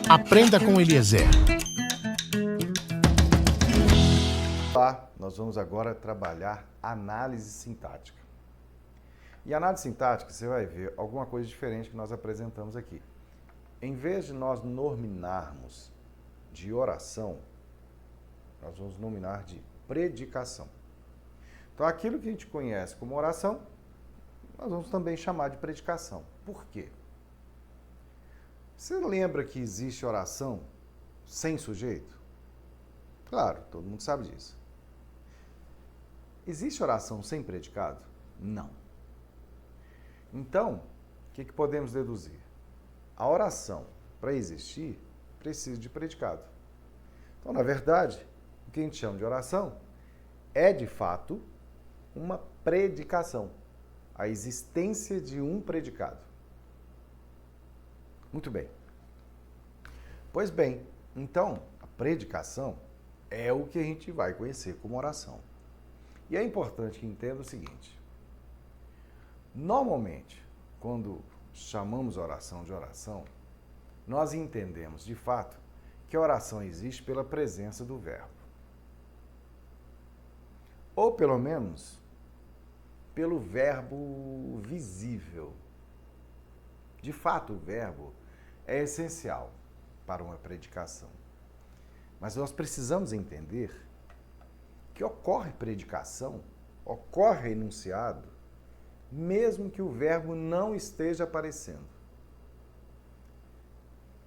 Aprenda com Eliezer. Olá, nós vamos agora trabalhar análise sintática. E análise sintática, você vai ver alguma coisa diferente que nós apresentamos aqui. Em vez de nós nominarmos de oração, nós vamos nominar de predicação. Então, aquilo que a gente conhece como oração, nós vamos também chamar de predicação. Por quê? Você lembra que existe oração sem sujeito? Claro, todo mundo sabe disso. Existe oração sem predicado? Não. Então, o que podemos deduzir? A oração, para existir, precisa de predicado. Então, na verdade, o que a gente chama de oração é, de fato, uma predicação. A existência de um predicado. Muito bem. Pois bem, então, a predicação é o que a gente vai conhecer como oração. E é importante que entenda o seguinte. Normalmente, quando chamamos a oração de oração, nós entendemos, de fato, que a oração existe pela presença do verbo. Ou, pelo menos, pelo verbo visível. De fato, o verbo é essencial para uma predicação. Mas nós precisamos entender que ocorre predicação, ocorre enunciado, mesmo que o verbo não esteja aparecendo.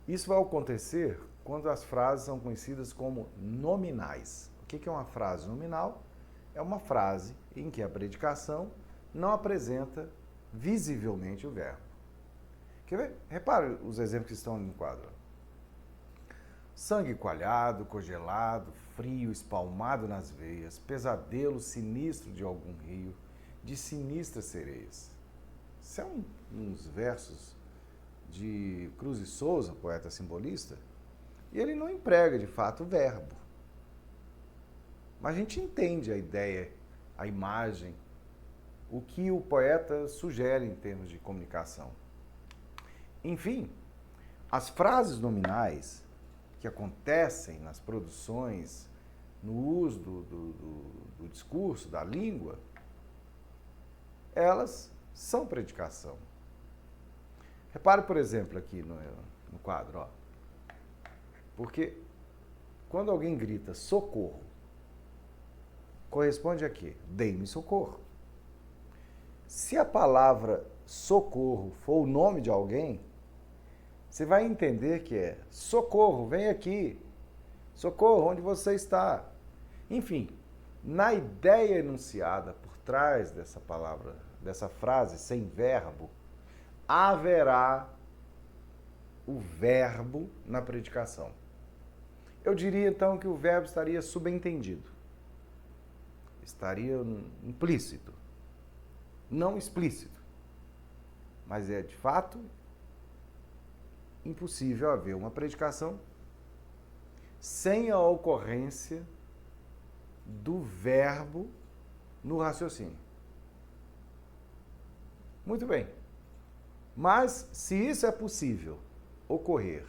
Isso vai acontecer quando as frases são conhecidas como nominais. O que é uma frase nominal? É uma frase em que a predicação não apresenta visivelmente o verbo. Quer ver? Repare os exemplos que estão no quadro. Sangue coalhado, congelado, frio, espalmado nas veias, pesadelo sinistro de algum rio, de sinistras sereias. Isso é uns versos de Cruz e Souza, poeta simbolista, e ele não emprega, de fato, o verbo. Mas a gente entende a ideia, a imagem, o que o poeta sugere em termos de comunicação. Enfim, as frases nominais que acontecem nas produções, no uso do discurso, da língua, elas são predicação. Repare, por exemplo, aqui no quadro, ó. Porque quando alguém grita socorro, corresponde a quê? Dei-me socorro. Se a palavra socorro for o nome de alguém, você vai entender que é socorro, vem aqui. Socorro, onde você está? Enfim, na ideia enunciada por trás dessa palavra, dessa frase sem verbo, haverá o verbo na predicação. Eu diria então que o verbo estaria subentendido. Estaria implícito. Não explícito. Mas é de fato impossível haver uma predicação sem a ocorrência do verbo no raciocínio. Muito bem. Mas se isso é possível ocorrer,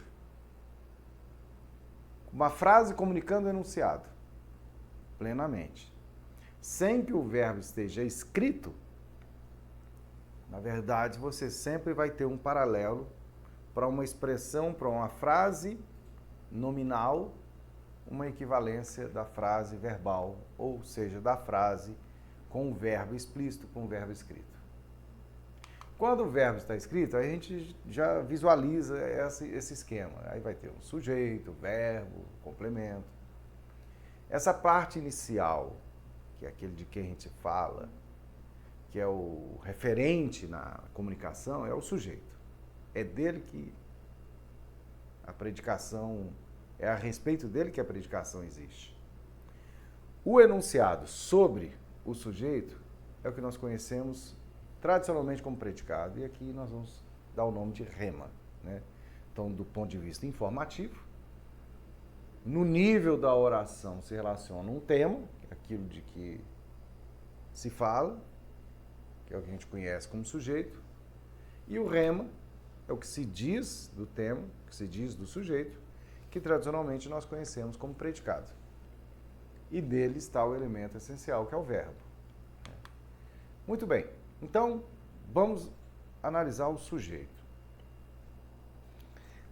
uma frase comunicando o enunciado plenamente, sem que o verbo esteja escrito, na verdade você sempre vai ter um paralelo para uma expressão, para uma frase nominal, uma equivalência da frase verbal, ou seja, da frase com o verbo explícito, com o verbo escrito. Quando o verbo está escrito, a gente já visualiza esse esquema. Aí vai ter um sujeito, verbo, complemento. Essa parte inicial, que é aquele de quem a gente fala, que é o referente na comunicação, é o sujeito. É dele que a predicação, é a respeito dele que a predicação existe. O enunciado sobre o sujeito é o que nós conhecemos tradicionalmente como predicado, e aqui nós vamos dar o nome de rema, né? Então, do ponto de vista informativo, no nível da oração se relaciona um tema, aquilo de que se fala, que é o que a gente conhece como sujeito, e o rema é o que se diz do tema, o que se diz do sujeito, que tradicionalmente nós conhecemos como predicado. E dele está o elemento essencial, que é o verbo. Muito bem, então vamos analisar o sujeito.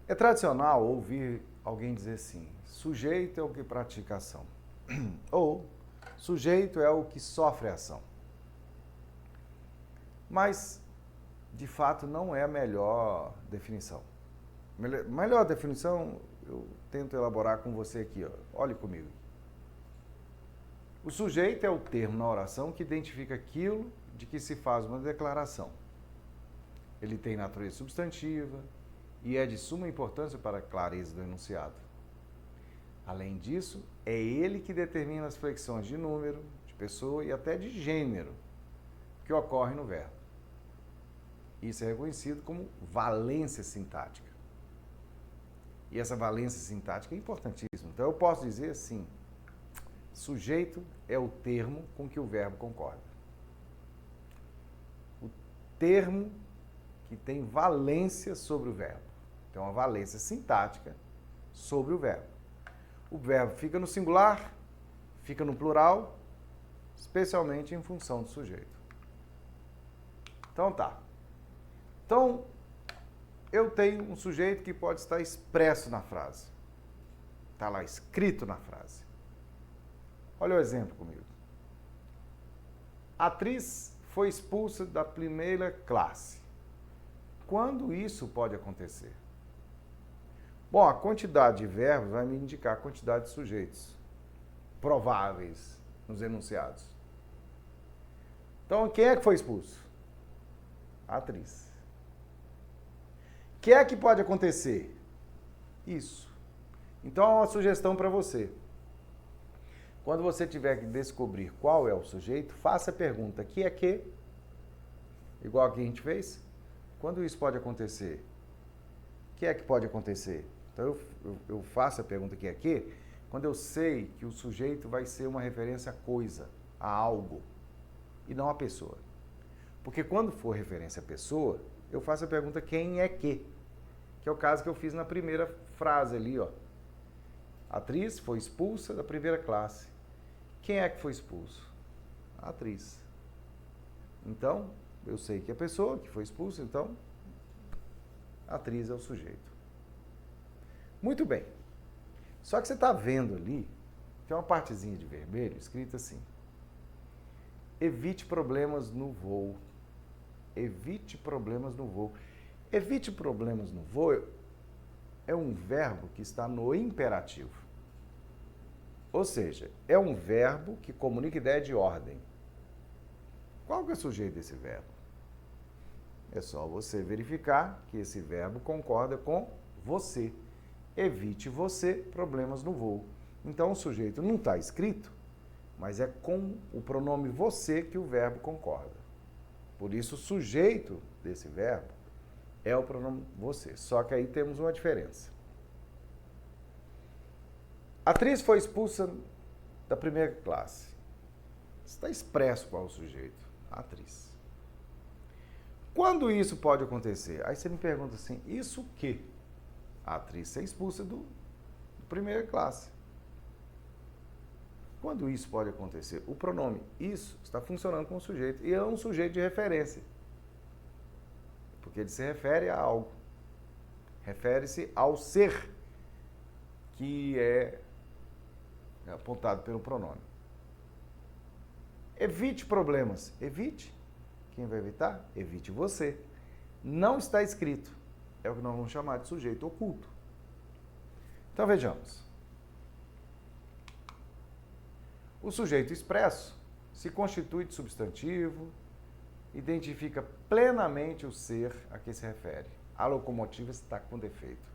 É tradicional ouvir alguém dizer assim: sujeito é o que pratica a ação, ou sujeito é o que sofre a ação. Mas, de fato, não é a melhor definição. Melhor definição eu tento elaborar com você aqui, ó. Olhe comigo. O sujeito é o termo na oração que identifica aquilo de que se faz uma declaração. Ele tem natureza substantiva e é de suma importância para a clareza do enunciado. Além disso, é ele que determina as flexões de número, de pessoa e até de gênero que ocorrem no verbo. Isso é reconhecido como valência sintática. E essa valência sintática é importantíssima. Então eu posso dizer assim: sujeito é o termo com que o verbo concorda. O termo que tem valência sobre o verbo. Tem uma valência sintática sobre o verbo. O verbo fica no singular, fica no plural, especialmente em função do sujeito. Então tá. Então, eu tenho um sujeito que pode estar expresso na frase. Está lá escrito na frase. Olha o exemplo comigo. A atriz foi expulsa da primeira classe. Quando isso pode acontecer? Bom, a quantidade de verbos vai me indicar a quantidade de sujeitos prováveis nos enunciados. Então, quem é que foi expulso? A atriz. O que é que pode acontecer? Isso. Então, é uma sugestão para você. Quando você tiver que descobrir qual é o sujeito, faça a pergunta: que é que? Igual a que a gente fez. Quando isso pode acontecer? O que é que pode acontecer? Então, eu faço a pergunta: que é que? Quando eu sei que o sujeito vai ser uma referência a coisa, a algo, e não a pessoa. Porque quando for referência a pessoa, eu faço a pergunta: quem é que? Que é o caso que eu fiz na primeira frase ali, ó. A atriz foi expulsa da primeira classe. Quem é que foi expulso? A atriz. Então, eu sei que é a pessoa que foi expulsa, então, a atriz é o sujeito. Muito bem. Só que você está vendo ali, tem uma partezinha de vermelho escrita assim: evite problemas no voo. Evite problemas no voo. Evite problemas no voo é um verbo que está no imperativo. Ou seja, é um verbo que comunica ideia de ordem. Qual que é o sujeito desse verbo? É só você verificar que esse verbo concorda com você. Evite você problemas no voo. Então, o sujeito não está escrito, mas é com o pronome você que o verbo concorda. Por isso, o sujeito desse verbo é o pronome você. Só que aí temos uma diferença. A atriz foi expulsa da primeira classe. Está expresso qual é o sujeito? A atriz. Quando isso pode acontecer? Aí você me pergunta assim: isso o quê? A atriz ser expulsa do primeira classe. Quando isso pode acontecer? O pronome isso está funcionando como sujeito e é um sujeito de referência. Porque ele se refere a algo. Refere-se ao ser que é apontado pelo pronome. Evite problemas. Evite. Quem vai evitar? Evite você. Não está escrito. É o que nós vamos chamar de sujeito oculto. Então vejamos. O sujeito expresso se constitui de substantivo, identifica plenamente o ser a que se refere. A locomotiva está com defeito.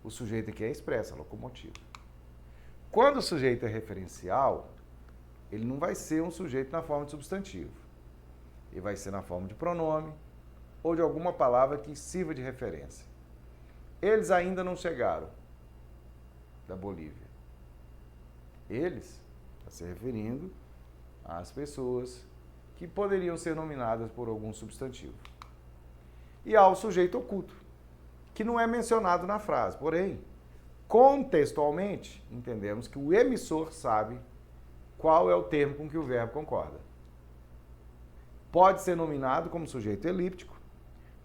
O sujeito aqui é expresso, a locomotiva. Quando o sujeito é referencial, ele não vai ser um sujeito na forma de substantivo. Ele vai ser na forma de pronome ou de alguma palavra que sirva de referência. Eles ainda não chegaram da Bolívia. Eles, está se referindo às pessoas que poderiam ser nominadas por algum substantivo. E ao sujeito oculto. que não é mencionado na frase. Porém, contextualmente, entendemos que o emissor sabe qual é o termo com que o verbo concorda. Pode ser nominado como sujeito elíptico,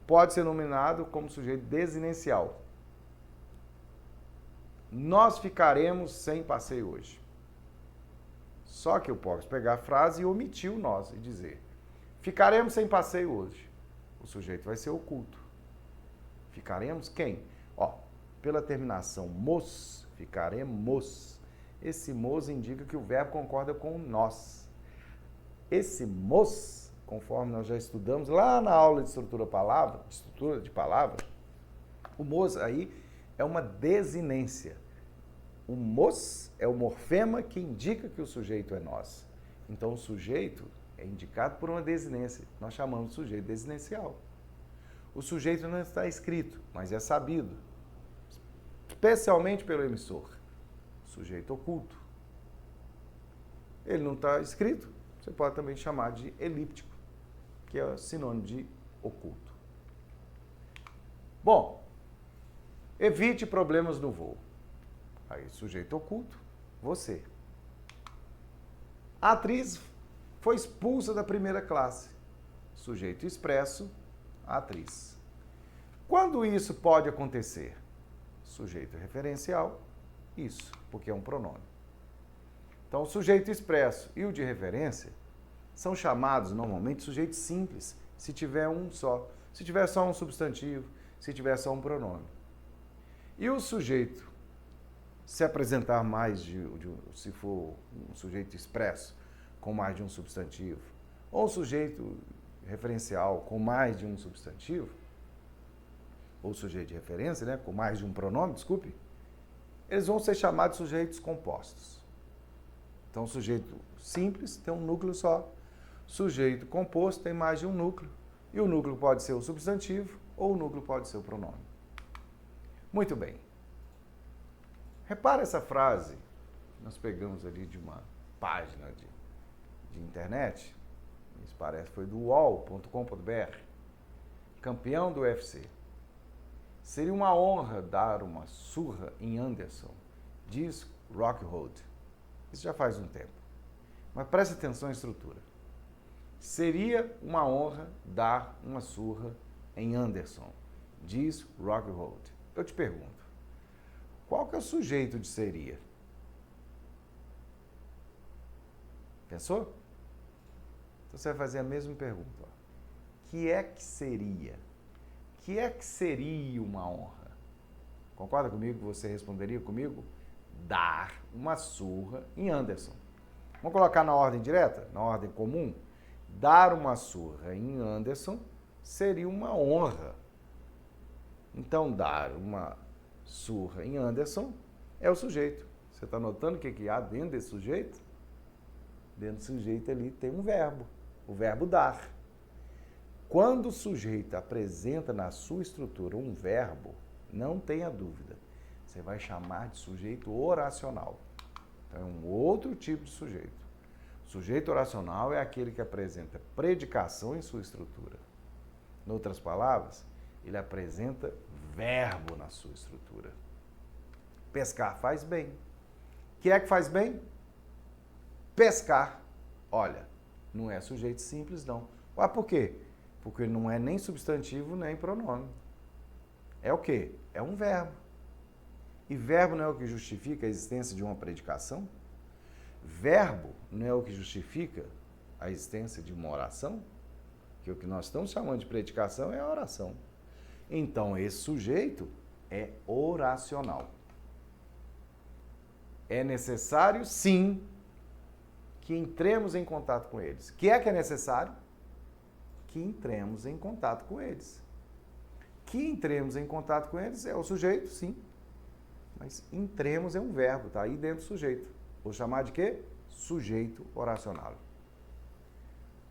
pode ser nominado como sujeito desinencial. Nós ficaremos sem passeio hoje. Só que eu posso pegar a frase e omitir o nós e dizer: ficaremos sem passeio hoje. O sujeito vai ser oculto. Ficaremos quem? Ó, pela terminação mos, ficaremos. Esse mos indica que o verbo concorda com nós. Esse mos, conforme nós já estudamos lá na aula de estrutura de palavra, o mos aí é uma desinência. O mos é o morfema que indica que o sujeito é nós. Então, o sujeito é indicado por uma desinência. Nós chamamos de sujeito desinencial. O sujeito não está escrito, mas é sabido, especialmente pelo emissor. Sujeito oculto. Ele não está escrito, você pode também chamar de elíptico, que é sinônimo de oculto. Bom, evite problemas no voo. Aí, sujeito oculto, você. A atriz foi expulsa da primeira classe. Sujeito expresso, a atriz. Quando isso pode acontecer? Sujeito referencial, isso, porque é um pronome. Então, o sujeito expresso e o de referência são chamados normalmente sujeitos simples, se tiver um só. Se tiver só um substantivo, se tiver só um pronome. E o sujeito, se apresentar se for um sujeito expresso com mais de um substantivo, ou um sujeito referencial com mais de um substantivo, ou sujeito de referência, né, com mais de um pronome, desculpe, eles vão ser chamados de sujeitos compostos. Então, sujeito simples tem um núcleo só, sujeito composto tem mais de um núcleo, e o núcleo pode ser o substantivo, ou o núcleo pode ser o pronome. Muito bem. Repara essa frase, nós pegamos ali de uma página de internet, isso parece que foi do uol.com.br, campeão do UFC. Seria uma honra dar uma surra em Anderson, diz Rockhold. Isso já faz um tempo. Mas preste atenção à estrutura. Seria uma honra dar uma surra em Anderson, diz Rockhold. Eu te pergunto, qual que é o sujeito de seria? Pensou? Então você vai fazer a mesma pergunta. Ó. Que é que seria? Que é que seria uma honra? Concorda comigo que você responderia comigo? Dar uma surra em Anderson. Vamos colocar na ordem direta? Na ordem comum? Dar uma surra em Anderson seria uma honra. Então, dar uma surra em Anderson é o sujeito. Você está notando o que há dentro desse sujeito? Dentro do sujeito ali tem um verbo, o verbo dar. Quando o sujeito apresenta na sua estrutura um verbo, não tenha dúvida, você vai chamar de sujeito oracional. Então, é um outro tipo de sujeito. O sujeito oracional é aquele que apresenta predicação em sua estrutura. Em outras palavras, ele apresenta verbo na sua estrutura. Pescar faz bem. O que é que faz bem? Pescar. Olha, não é sujeito simples, não. Ah, por quê? Porque não é nem substantivo, nem pronome. É o quê? É um verbo. E verbo não é o que justifica a existência de uma predicação? Verbo não é o que justifica a existência de uma oração? Que o que nós estamos chamando de predicação é a oração. Então, esse sujeito é oracional. É necessário, sim, que entremos em contato com eles. O que é necessário? Que entremos em contato com eles. Que entremos em contato com eles é o sujeito, sim. Mas entremos é um verbo, tá aí dentro do sujeito. Vou chamar de quê? Sujeito oracional.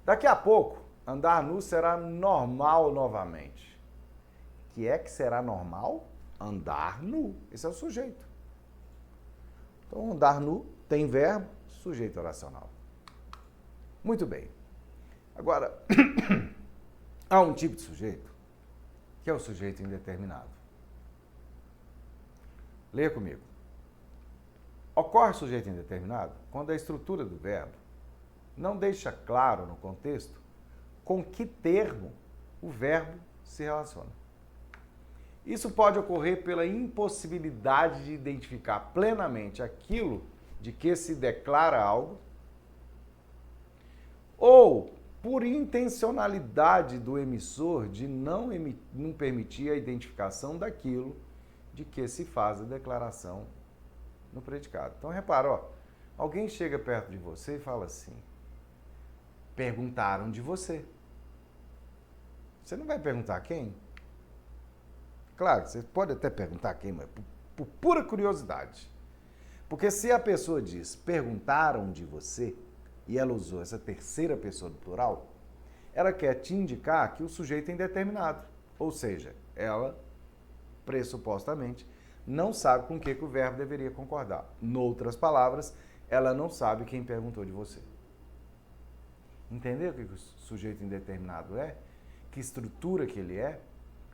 Daqui a pouco, andar nu será normal novamente. Que é que será normal? Andar nu. Esse é o sujeito. Então, andar nu tem verbo, sujeito oracional. Muito bem. Agora, há um tipo de sujeito que é o sujeito indeterminado. Leia comigo. Ocorre sujeito indeterminado quando a estrutura do verbo não deixa claro no contexto com que termo o verbo se relaciona. Isso pode ocorrer pela impossibilidade de identificar plenamente aquilo de que se declara algo, ou por intencionalidade do emissor de não permitir a identificação daquilo de que se faz a declaração no predicado. Então, repara, ó, alguém chega perto de você e fala assim, perguntaram de você. Você não vai perguntar quem? Claro, você pode até perguntar quem, mas por pura curiosidade. Porque se a pessoa diz, perguntaram de você, e ela usou essa terceira pessoa do plural, ela quer te indicar que o sujeito é indeterminado. Ou seja, ela, pressupostamente, não sabe com o que o verbo deveria concordar. Noutras palavras, ela não sabe quem perguntou de você. Entendeu o que o sujeito indeterminado é? Que estrutura que ele é?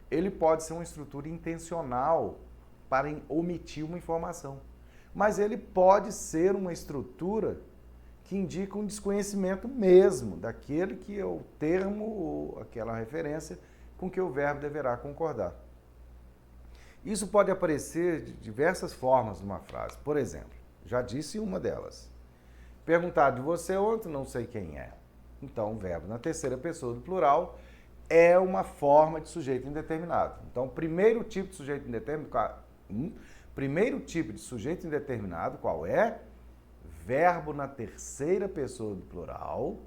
Ele pode ser uma estrutura intencional para omitir uma informação. Mas ele pode ser uma estrutura que indica um desconhecimento mesmo daquele que é o termo ou aquela referência com que o verbo deverá concordar. Isso pode aparecer de diversas formas numa frase. Por exemplo, já disse uma delas. Perguntar de você outro, não sei quem é. Então, o verbo na terceira pessoa do plural é uma forma de sujeito indeterminado. Então, o primeiro tipo de sujeito indeterminado, qual é? Verbo na terceira pessoa do plural,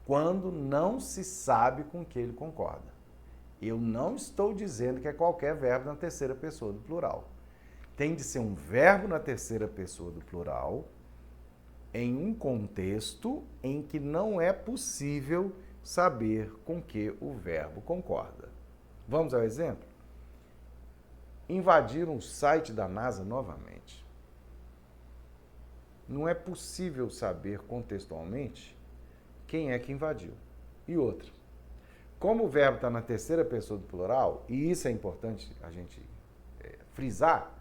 quando não se sabe com que ele concorda. Eu não estou dizendo que é qualquer verbo na terceira pessoa do plural. Tem de ser um verbo na terceira pessoa do plural em um contexto em que não é possível saber com que o verbo concorda. Vamos ao exemplo? Invadiram o site da NASA novamente. Não é possível saber contextualmente quem é que invadiu. E outra, como o verbo está na terceira pessoa do plural, e isso é importante a gente frisar,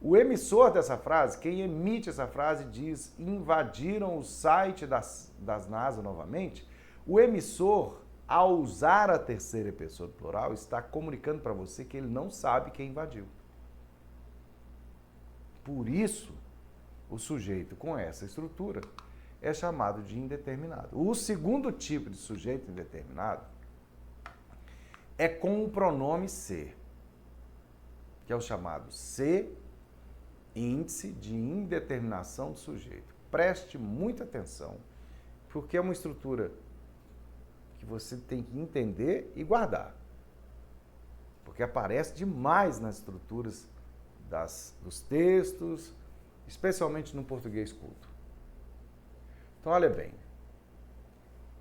o emissor dessa frase, quem emite essa frase, diz invadiram o site das NASA novamente. O emissor, ao usar a terceira pessoa do plural, está comunicando para você que ele não sabe quem invadiu. Por isso, o sujeito com essa estrutura é chamado de indeterminado. O segundo tipo de sujeito indeterminado é com o pronome ser, que é o chamado ser, índice de indeterminação do sujeito. Preste muita atenção, porque é uma estrutura que você tem que entender e guardar. Porque aparece demais nas estruturas dos textos, especialmente no português culto. Então, olha bem.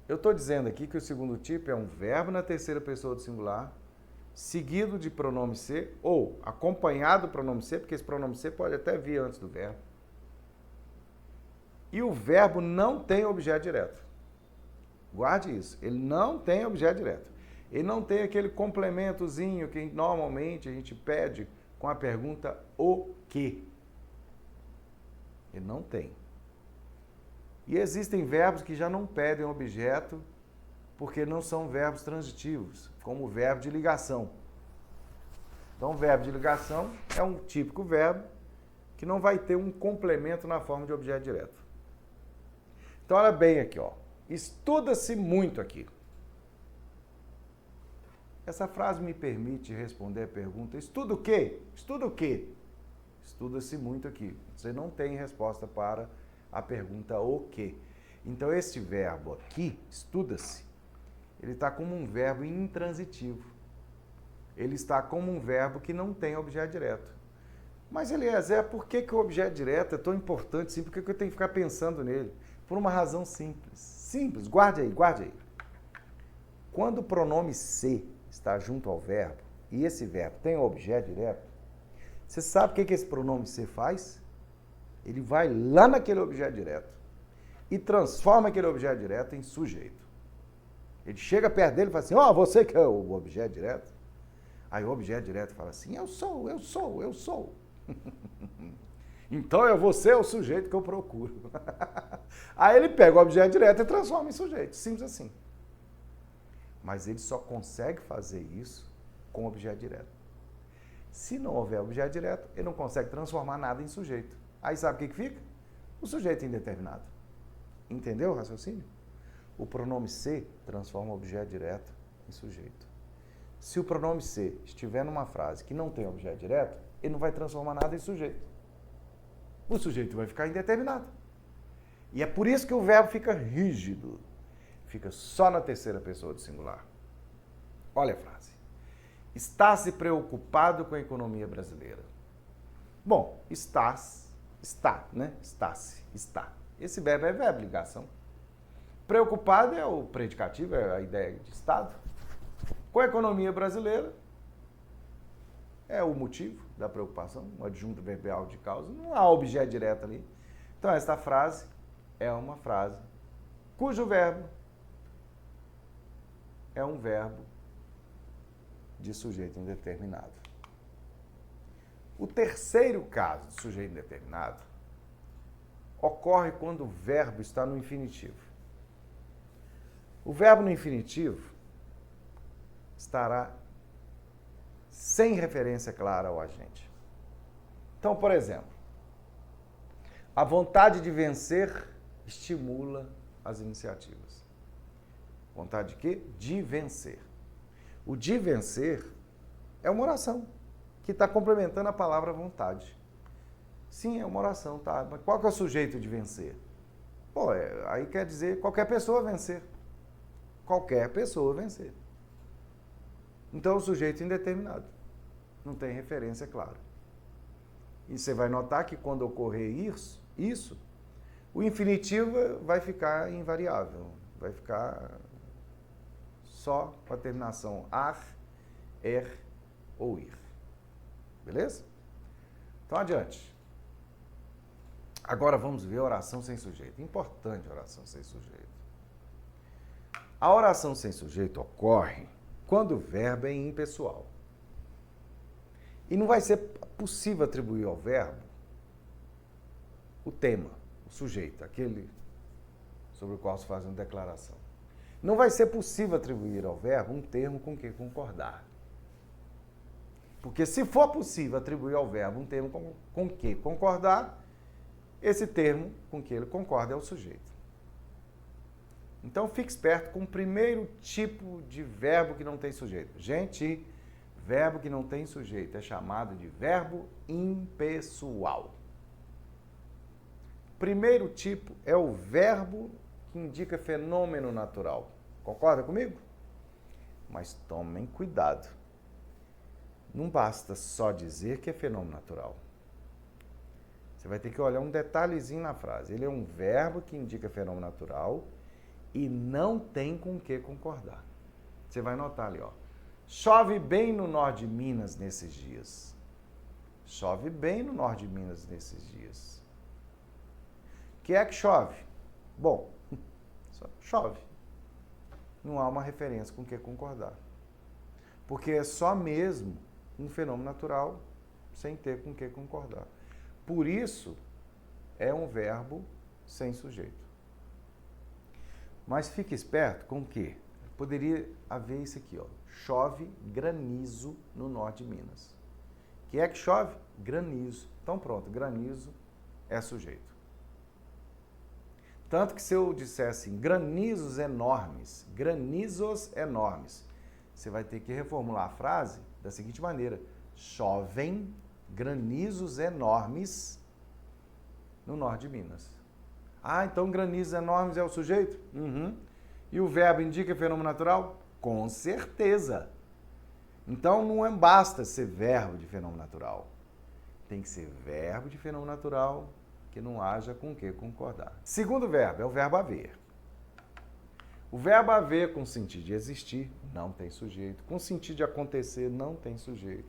Eu estou dizendo aqui que o segundo tipo é um verbo na terceira pessoa do singular, seguido de pronome ser, ou acompanhado do pronome ser, porque esse pronome ser pode até vir antes do verbo. E o verbo não tem objeto direto. Guarde isso, ele não tem objeto direto. Ele não tem aquele complementozinho que normalmente a gente pede com a pergunta o quê. Ele não tem. E existem verbos que já não pedem objeto porque não são verbos transitivos, como o verbo de ligação. Então, o verbo de ligação é um típico verbo que não vai ter um complemento na forma de objeto direto. Então, olha bem aqui, ó. Estuda-se muito aqui. Essa frase me permite responder a pergunta, estuda o quê? Estuda o quê? Estuda-se muito aqui. Você não tem resposta para a pergunta o quê. Então, esse verbo aqui, estuda-se, ele está como um verbo intransitivo. Ele está como um verbo que não tem objeto direto. Mas, Eliezer, por que o objeto direto é tão importante assim? Por que eu tenho que ficar pensando nele? Por uma razão simples. Simples, guarde aí, guarde aí. Quando o pronome ser está junto ao verbo, e esse verbo tem um objeto direto, você sabe o que esse pronome ser faz? Ele vai lá naquele objeto direto e transforma aquele objeto direto em sujeito. Ele chega perto dele e fala assim, ó, você que é o objeto direto. Aí o objeto direto fala assim, eu sou, eu sou, eu sou. Então você é o sujeito que eu procuro. Aí ele pega o objeto direto e transforma em sujeito, simples assim. Mas ele só consegue fazer isso com objeto direto. Se não houver objeto direto, ele não consegue transformar nada em sujeito. Aí sabe o que fica? O sujeito indeterminado. Entendeu o raciocínio? O pronome ser transforma o objeto direto em sujeito. Se o pronome ser estiver numa frase que não tem objeto direto, ele não vai transformar nada em sujeito. O sujeito vai ficar indeterminado. E é por isso que o verbo fica rígido. Fica só na terceira pessoa do singular. Olha a frase. Está-se preocupado com a economia brasileira. Bom, está, né? Está-se, está. Esse verbo é verbo, ligação. Preocupado é o predicativo, é a ideia de estado. Com a economia brasileira, é o motivo da preocupação, um adjunto verbal de causa, não há objeto direto ali. Então, esta frase é uma frase cujo verbo é um verbo de sujeito indeterminado. O terceiro caso de sujeito indeterminado ocorre quando o verbo está no infinitivo. O verbo no infinitivo estará sem referência clara ao agente. Então, por exemplo, a vontade de vencer estimula as iniciativas. Vontade de quê? De vencer. O de vencer é uma oração que está complementando a palavra vontade. Sim, é uma oração, tá? Mas qual que é o sujeito de vencer? Pô, aí quer dizer qualquer pessoa vencer. Qualquer pessoa vencer. Então, o sujeito indeterminado. Não tem referência clara. E você vai notar que quando ocorrer isso, o infinitivo vai ficar invariável. Vai ficar só com a terminação ar, er ou ir. Beleza? Então, adiante. Agora vamos ver a oração sem sujeito. Importante a oração sem sujeito. A oração sem sujeito ocorre quando o verbo é impessoal. E não vai ser possível atribuir ao verbo o tema, o sujeito, aquele sobre o qual se faz uma declaração. Não vai ser possível atribuir ao verbo um termo com que concordar. Porque se for possível atribuir ao verbo um termo com que concordar, esse termo com que ele concorda é o sujeito. Então, fique esperto com o primeiro tipo de verbo que não tem sujeito. Gente, verbo que não tem sujeito é chamado de verbo impessoal. Primeiro tipo é o verbo que indica fenômeno natural. Concorda comigo? Mas tomem cuidado. Não basta só dizer que é fenômeno natural. Você vai ter que olhar um detalhezinho na frase. Ele é um verbo que indica fenômeno natural e não tem com o que concordar. Você vai notar ali, ó. Chove bem no norte de Minas nesses dias. Chove bem no norte de Minas nesses dias. O que é que chove? Bom, só chove. Não há uma referência com o que concordar. Porque é só mesmo um fenômeno natural sem ter com o que concordar. Por isso, é um verbo sem sujeito. Mas fique esperto com o quê? Poderia haver isso aqui, ó. Chove granizo no norte de Minas. O que é que chove? Granizo. Então pronto, granizo é sujeito. Tanto que se eu dissesse granizos enormes, você vai ter que reformular a frase da seguinte maneira: chovem granizos enormes no norte de Minas. Ah, então granizos enormes é o sujeito? Uhum. E o verbo indica fenômeno natural? Com certeza. Então não basta ser verbo de fenômeno natural. Tem que ser verbo de fenômeno natural que não haja com o que concordar. Segundo verbo é o verbo haver. O verbo haver com sentido de existir não tem sujeito. Com sentido de acontecer não tem sujeito.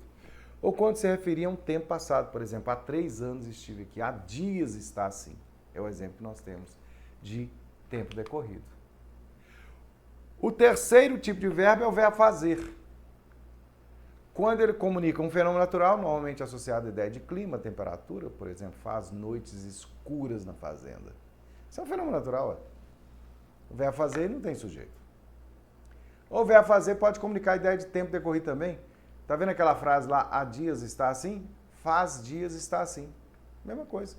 Ou quando se referia a um tempo passado, por exemplo, há 3 anos estive aqui, há dias está assim. É o exemplo que nós temos de tempo decorrido. O terceiro tipo de verbo é o verbo fazer. Quando ele comunica um fenômeno natural, normalmente associado à ideia de clima, temperatura, por exemplo, faz noites escuras na fazenda. Isso é um fenômeno natural. Ué. O verbo fazer não tem sujeito. O verbo fazer pode comunicar a ideia de tempo decorrido também. Tá vendo aquela frase lá, há dias está assim? Faz dias está assim. Mesma coisa.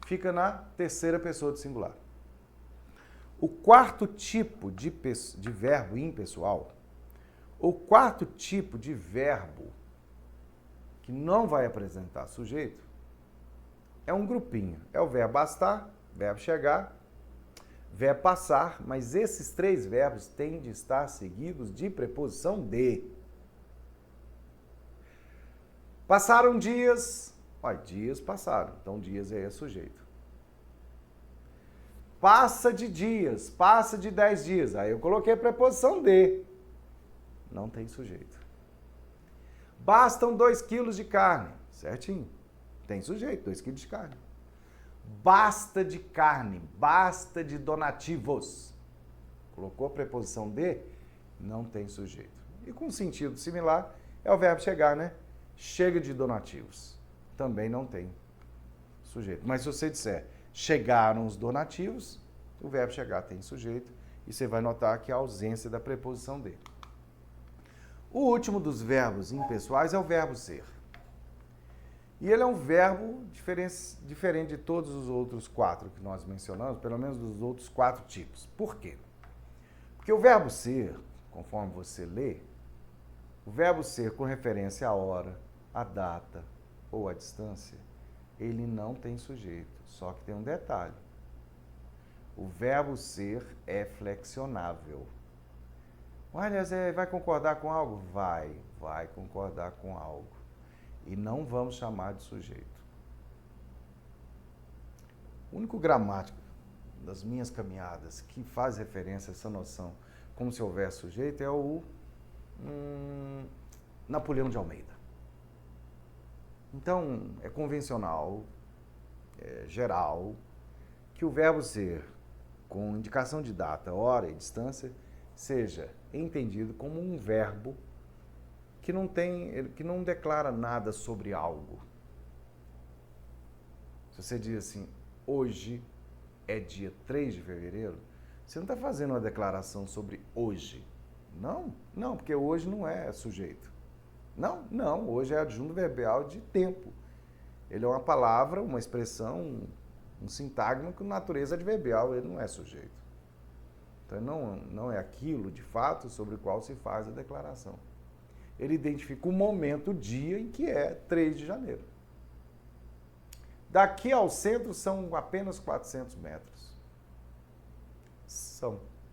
Fica na terceira pessoa do singular. O quarto tipo de verbo impessoal, o quarto tipo de verbo que não vai apresentar sujeito, é um grupinho. É o verbo bastar, verbo chegar, verbo passar, mas esses três verbos têm de estar seguidos de preposição de. Passaram dias, dias passaram, então dias é sujeito. Passa de dias, passa de 10 dias, aí eu coloquei a preposição de. Não tem sujeito. Bastam 2 quilos de carne, certinho, tem sujeito, 2 quilos de carne. Basta de carne, basta de donativos. Colocou a preposição de, não tem sujeito. E com sentido similar é o verbo chegar, né? Chega de donativos. Também não tem sujeito. Mas se você disser chegaram os donativos, o verbo chegar tem sujeito e você vai notar que a ausência da preposição de. O último dos verbos impessoais é o verbo ser. E ele é um verbo diferente de todos os outros 4 que nós mencionamos, pelo menos dos outros 4 tipos. Por quê? Porque o verbo ser, conforme você lê, o verbo ser com referência à hora, à data ou à distância, ele não tem sujeito, só que tem um detalhe. O verbo ser é flexionável. Olha, Zé, vai concordar com algo? Vai concordar com algo. E não vamos chamar de sujeito. O único gramático das minhas caminhadas que faz referência a essa noção como se houvesse sujeito é o Napoleão de Almeida. Então, é convencional, é geral, que o verbo ser, com indicação de data, hora e distância, seja entendido como um verbo que não declara nada sobre algo. Se você diz assim, hoje é dia 3 de fevereiro, você não está fazendo uma declaração sobre hoje. Não, porque hoje não é sujeito. Não, hoje é adjunto verbal de tempo. Ele é uma palavra, uma expressão, um sintagma com natureza adverbial, ele não é sujeito. Então, não é aquilo, de fato, sobre o qual se faz a declaração. Ele identifica o momento, o dia em que é 3 de janeiro. Daqui ao centro são apenas 400 metros.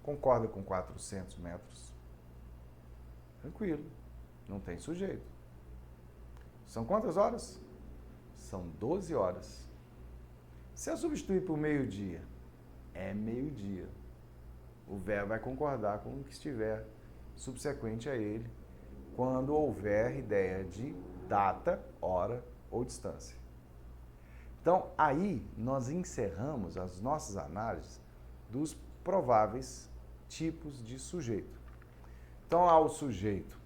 Concorda com 400 metros? Tranquilo, não tem sujeito. São quantas horas? São 12 horas. Se eu substituir por meio-dia, é meio-dia. O verbo vai concordar com o que estiver subsequente a ele, quando houver ideia de data, hora ou distância. Então, aí nós encerramos as nossas análises dos prováveis tipos de sujeito. Então, há o sujeito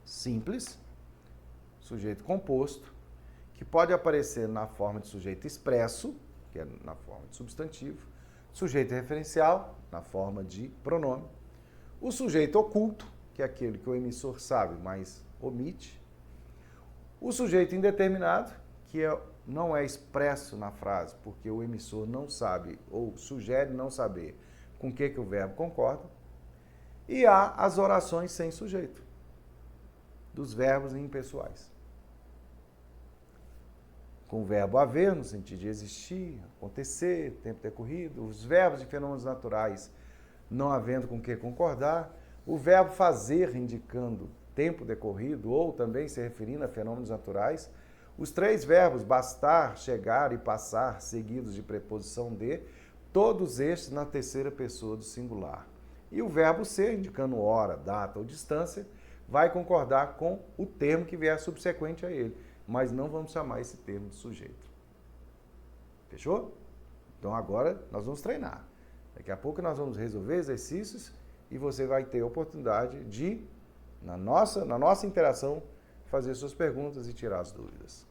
simples, sujeito composto, que pode aparecer na forma de sujeito expresso, que é na forma de substantivo, sujeito referencial, na forma de pronome, o sujeito oculto, que é aquele que o emissor sabe, mas omite, o sujeito indeterminado, que não é expresso na frase, porque o emissor não sabe ou sugere não saber com o que o verbo concorda, e há as orações sem sujeito, dos verbos impessoais. Com o verbo haver, no sentido de existir, acontecer, tempo decorrido, os verbos de fenômenos naturais não havendo com que concordar, o verbo fazer indicando tempo decorrido ou também se referindo a fenômenos naturais, os 3 verbos bastar, chegar e passar, seguidos de preposição de, todos estes na terceira pessoa do singular. E o verbo ser, indicando hora, data ou distância, vai concordar com o termo que vier subsequente a ele, mas não vamos chamar esse termo de sujeito. Fechou? Então agora nós vamos treinar. Daqui a pouco nós vamos resolver exercícios e você vai ter a oportunidade de na nossa interação, fazer suas perguntas e tirar as dúvidas.